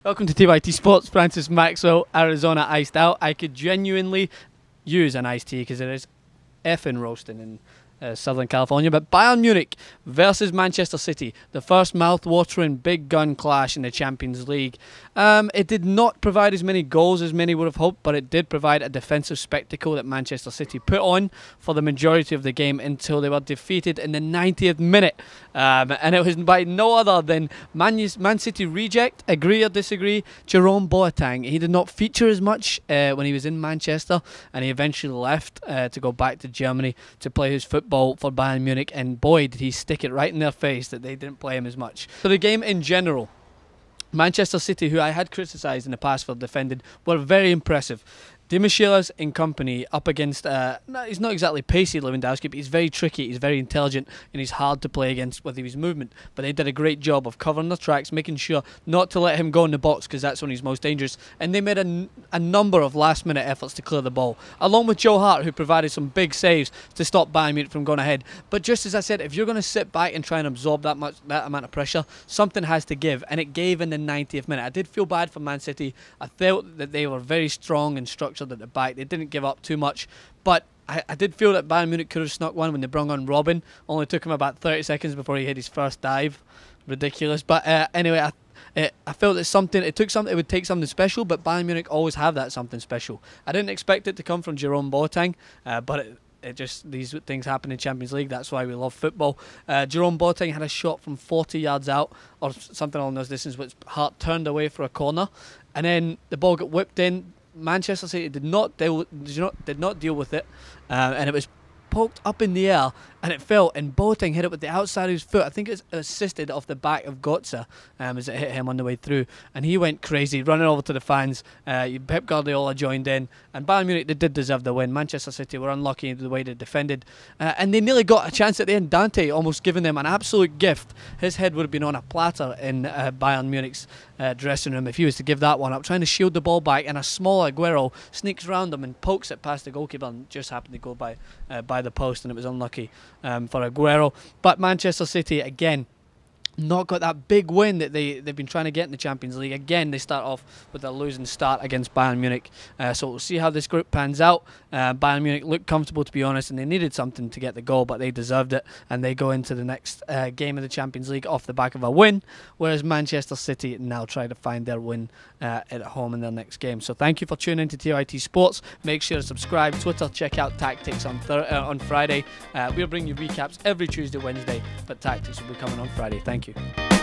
Welcome to TYT Sports. Francis Maxwell, Arizona iced out. I could genuinely use an iced tea because it is effing roasting in Southern California. But Bayern Munich versus Manchester City, the first mouth-watering big gun clash in the Champions League. It did not provide as many goals as many would have hoped, but it did provide a defensive spectacle that Manchester City put on for the majority of the game until they were defeated in the 90th minute. And it was by no other than Man City reject, agree or disagree, Jerome Boateng. He did not feature as much when he was in Manchester, and he eventually left to go back to Germany to play his football for Bayern Munich, and boy did he stick it right in their face that they didn't play him as much. So the game in general, Manchester City, who I had criticised in the past for defending, were very impressive. Dimashilas in company up against, he's not exactly pacey Lewandowski, but he's very tricky, he's very intelligent, and he's hard to play against with his movement. But they did a great job of covering their tracks, making sure not to let him go in the box because that's when he's most dangerous. And they made a number of last-minute efforts to clear the ball, along with Joe Hart, who provided some big saves to stop Bayern Munich from going ahead. But just as I said, if you're going to sit back and try and absorb that amount of pressure, something has to give, and it gave in the 90th minute. I did feel bad for Man City. I felt that they were very strong and structured at the back. They didn't give up too much, but I did feel that Bayern Munich could have snuck one when they brought on Robin. Only took him about 30 seconds before he hit his first dive. Ridiculous. But anyway, I felt that it would take something special, but Bayern Munich always have that something special. I didn't expect it to come from Jerome Boateng, but it just, these things happen in Champions League. That's why we love football. Jerome Boateng had a shot from 40 yards out or something along those distances, which Hart turned away for a corner, and then the ball got whipped in. Manchester City did not deal with it, and it was poked up in the air and it fell, and Boateng hit it with the outside of his foot. I think it's assisted off the back of Götze as it hit him on the way through, and he went crazy running over to the fans. Pep Guardiola joined in, and Bayern Munich, they did deserve the win. Manchester City were unlucky in the way they defended, and they nearly got a chance at the end. Dante almost giving them an absolute gift. His head would have been on a platter in Bayern Munich's dressing room if he was to give that one up, trying to shield the ball back, and a small Aguero sneaks around him and pokes it past the goalkeeper and just happened to go by the post, and it was unlucky for Aguero. But Manchester City, again, not got that big win that they've been trying to get in the Champions League. Again, they start off with a losing start against Bayern Munich. So we'll see how this group pans out. Bayern Munich looked comfortable, to be honest, and they needed something to get the goal, but they deserved it, and they go into the next game of the Champions League off the back of a win, whereas Manchester City now try to find their win at home in their next game. So thank you for tuning in to TYT Sports. Make sure to subscribe, Twitter, check out Tactics on Friday. We'll bring you recaps every Tuesday, Wednesday, but Tactics will be coming on Friday. Thank you.